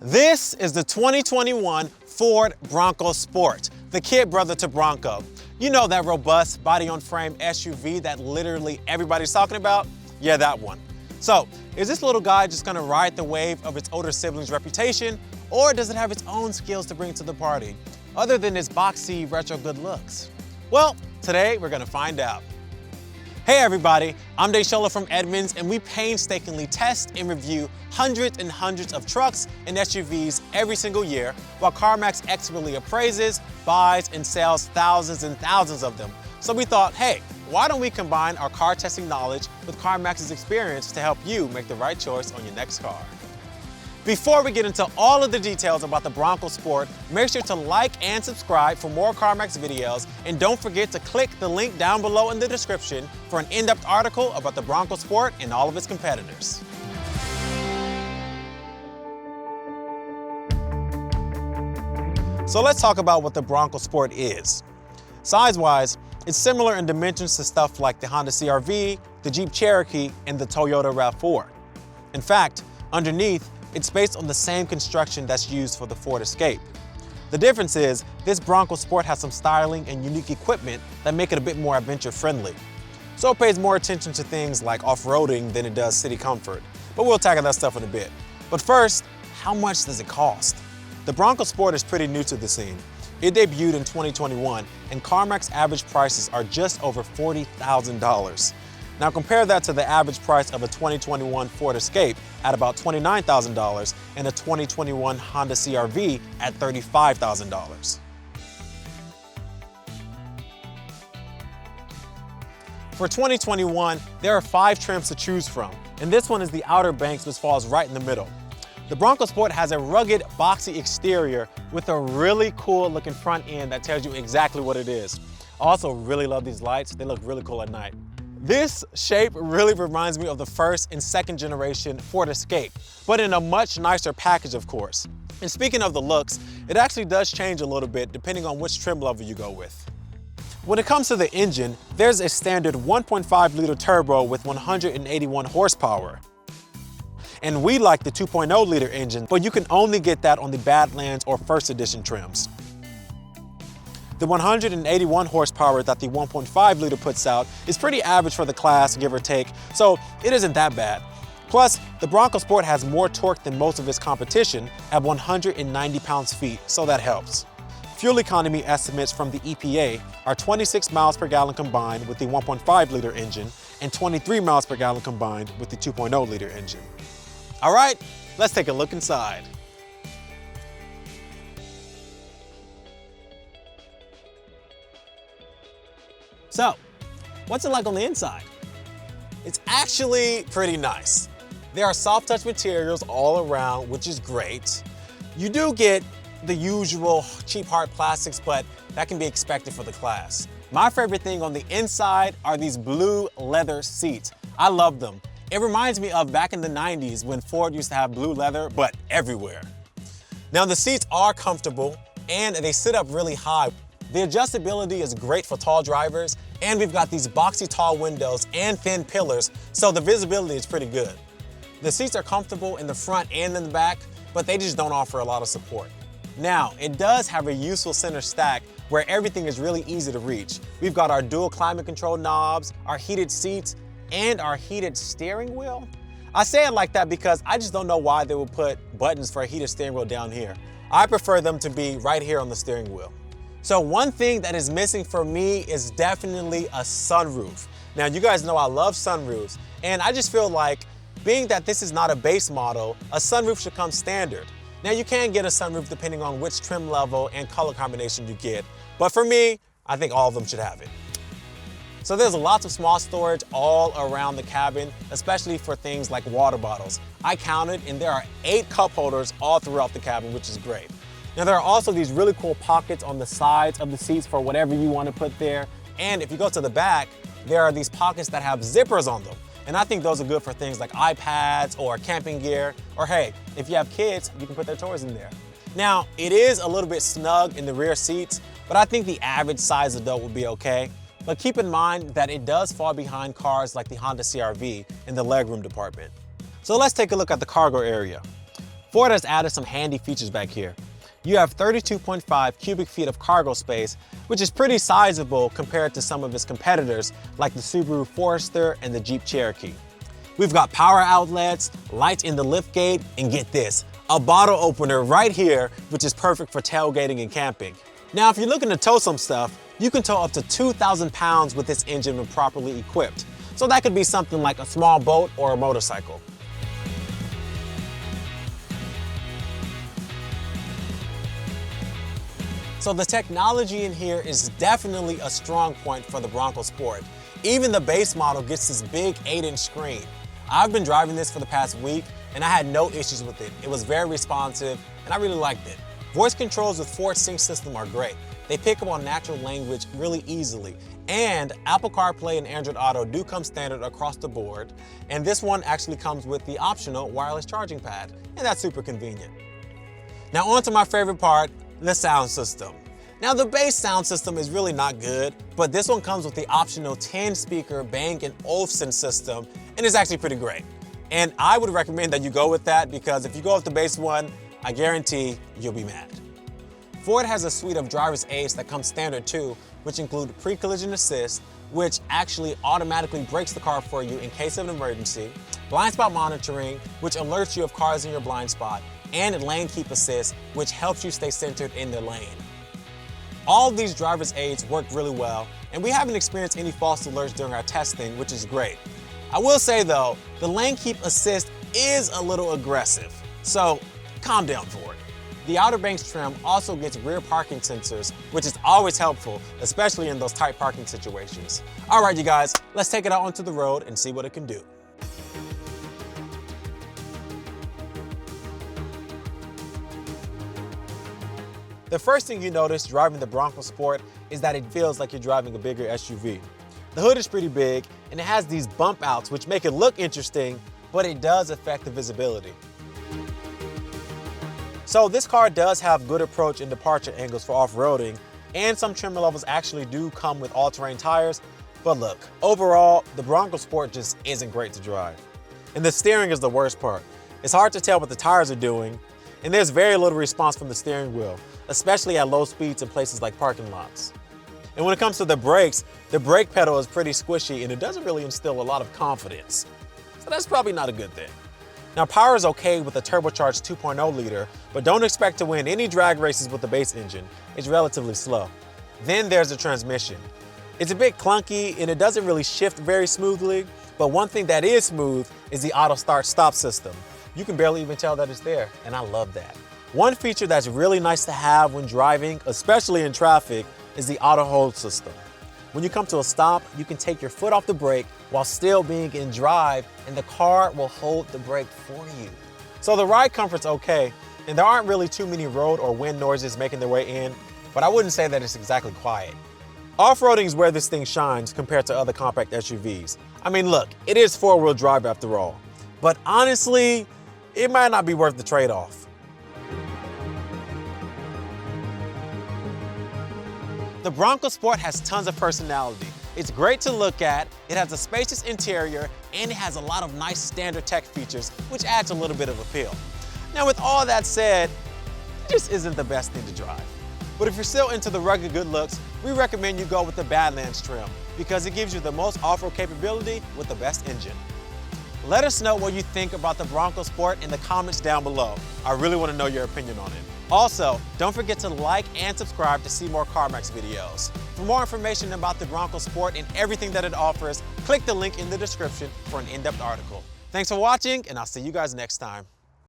This is the 2021 Ford Bronco Sport, the kid brother to Bronco. You know that robust body-on-frame SUV that literally everybody's talking about? Yeah, that one. So, is this little guy just gonna ride the wave of its older sibling's reputation, or does it have its own skills to bring to the party, other than its boxy, retro good looks? Well, today we're gonna find out. Hey everybody, I'm Desola from Edmunds, and we painstakingly test and review hundreds and hundreds of trucks and SUVs every single year, while CarMax expertly appraises, buys, and sells thousands and thousands of them. So we thought, hey, why don't we combine our car testing knowledge with CarMax's experience to help you make the right choice on your next car. Before we get into all of the details about the Bronco Sport, make sure to like and subscribe for more CarMax videos, and don't forget to click the link down below in the description for an in-depth article about the Bronco Sport and all of its competitors. So let's talk about what the Bronco Sport is. Size-wise, it's similar in dimensions to stuff like the Honda CR-V, the Jeep Cherokee, and the Toyota RAV4. In fact, underneath, it's based on the same construction that's used for the Ford Escape. The difference is, this Bronco Sport has some styling and unique equipment that make it a bit more adventure-friendly. So it pays more attention to things like off-roading than it does city comfort. But we'll tackle that stuff in a bit. But first, how much does it cost? The Bronco Sport is pretty new to the scene. It debuted in 2021, and CarMax average prices are just over $40,000. Now compare that to the average price of a 2021 Ford Escape at about $29,000 and a 2021 Honda CR-V at $35,000. For 2021, there are 5 trims to choose from, and this one is the Outer Banks, which falls right in the middle. The Bronco Sport has a rugged, boxy exterior with a really cool looking front end that tells you exactly what it is. I also really love these lights. They look really cool at night. This shape really reminds me of the first and second generation Ford Escape, but in a much nicer package, of course. And speaking of the looks, it actually does change a little bit depending on which trim level you go with. When it comes to the engine, there's a standard 1.5-liter turbo with 181 horsepower. And we like the 2.0-liter engine, but you can only get that on the Badlands or First Edition trims. The 181 horsepower that the 1.5-liter puts out is pretty average for the class, give or take, so it isn't that bad. Plus, the Bronco Sport has more torque than most of its competition at 190 pounds-feet, so that helps. Fuel economy estimates from the EPA are 26 miles per gallon combined with the 1.5-liter engine and 23 miles per gallon combined with the 2.0-liter engine. All right, let's take a look inside. So, what's it like on the inside? It's actually pretty nice. There are soft touch materials all around, which is great. You do get the usual cheap hard plastics, but that can be expected for the class. My favorite thing on the inside are these blue leather seats. I love them. It reminds me of back in the 90s when Ford used to have blue leather, but everywhere. Now the seats are comfortable and they sit up really high. The adjustability is great for tall drivers, and we've got these boxy tall windows and thin pillars, so the visibility is pretty good. The seats are comfortable in the front and in the back, but they just don't offer a lot of support. Now, it does have a useful center stack where everything is really easy to reach. We've got our dual climate control knobs, our heated seats, and our heated steering wheel. I say it like that because I just don't know why they would put buttons for a heated steering wheel down here. I prefer them to be right here on the steering wheel. So one thing that is missing for me is definitely a sunroof. Now you guys know I love sunroofs, and I just feel like being that this is not a base model, a sunroof should come standard. Now you can get a sunroof depending on which trim level and color combination you get, but for me, I think all of them should have it. So there's lots of small storage all around the cabin, especially for things like water bottles. I counted, and there are 8 cup holders all throughout the cabin, which is great. Now there are also these really cool pockets on the sides of the seats for whatever you want to put there. And if you go to the back, there are these pockets that have zippers on them. And I think those are good for things like iPads or camping gear, or hey, if you have kids, you can put their toys in there. Now, it is a little bit snug in the rear seats, but I think the average size adult will be okay. But keep in mind that it does fall behind cars like the Honda CR-V in the legroom department. So let's take a look at the cargo area. Ford has added some handy features back here. You have 32.5 cubic feet of cargo space, which is pretty sizable compared to some of its competitors like the Subaru Forester and the Jeep Cherokee. We've got power outlets, lights in the liftgate, and get this, a bottle opener right here, which is perfect for tailgating and camping. Now, if you're looking to tow some stuff, you can tow up to 2,000 pounds with this engine when properly equipped. So that could be something like a small boat or a motorcycle. So the technology in here is definitely a strong point for the Bronco Sport. Even the base model gets this big 8-inch screen. I've been driving this for the past week and I had no issues with it. It was very responsive and I really liked it. Voice controls with Ford Sync system are great. They pick up on natural language really easily. And Apple CarPlay and Android Auto do come standard across the board. And this one actually comes with the optional wireless charging pad. And that's super convenient. Now on to my favorite part, the sound system. Now the base sound system is really not good, but this one comes with the optional 10-speaker Bang & Olufsen system, and it's actually pretty great. And I would recommend that you go with that because if you go with the base one, I guarantee you'll be mad. Ford has a suite of driver's aids that come standard too, which include pre-collision assist, which actually automatically brakes the car for you in case of an emergency, blind spot monitoring, which alerts you of cars in your blind spot, and lane keep assist, which helps you stay centered in the lane. All of these driver's aids work really well, and we haven't experienced any false alerts during our testing, which is great. I will say though, the lane keep assist is a little aggressive, so calm down, Ford. The Outer Banks trim also gets rear parking sensors, which is always helpful, especially in those tight parking situations. All right, you guys, let's take it out onto the road and see what it can do. The first thing you notice driving the Bronco Sport is that it feels like you're driving a bigger SUV. The hood is pretty big and it has these bump outs which make it look interesting, but it does affect the visibility. So this car does have good approach and departure angles for off-roading, and some trim levels actually do come with all-terrain tires, but look, overall, the Bronco Sport just isn't great to drive. And the steering is the worst part. It's hard to tell what the tires are doing, and there's very little response from the steering wheel, especially at low speeds in places like parking lots. And when it comes to the brakes, the brake pedal is pretty squishy and it doesn't really instill a lot of confidence. So that's probably not a good thing. Now power is okay with the turbocharged 2.0 liter, but don't expect to win any drag races with the base engine. It's relatively slow. Then there's the transmission. It's a bit clunky and it doesn't really shift very smoothly, but one thing that is smooth is the auto start stop system. You can barely even tell that it's there, and I love that. One feature that's really nice to have when driving, especially in traffic, is the auto hold system. When you come to a stop, you can take your foot off the brake while still being in drive, and the car will hold the brake for you. So the ride comfort's okay, and there aren't really too many road or wind noises making their way in, but I wouldn't say that it's exactly quiet. Off-roading is where this thing shines compared to other compact SUVs. I mean, look, it is four-wheel drive after all, but honestly, it might not be worth the trade-off. The Bronco Sport has tons of personality. It's great to look at, it has a spacious interior, and it has a lot of nice standard tech features, which adds a little bit of appeal. Now with all that said, it just isn't the best thing to drive. But if you're still into the rugged good looks, we recommend you go with the Badlands trim because it gives you the most off-road capability with the best engine. Let us know what you think about the Bronco Sport in the comments down below. I really want to know your opinion on it. Also, don't forget to like and subscribe to see more CarMax videos. For more information about the Bronco Sport and everything that it offers, click the link in the description for an in-depth article. Thanks for watching, and I'll see you guys next time.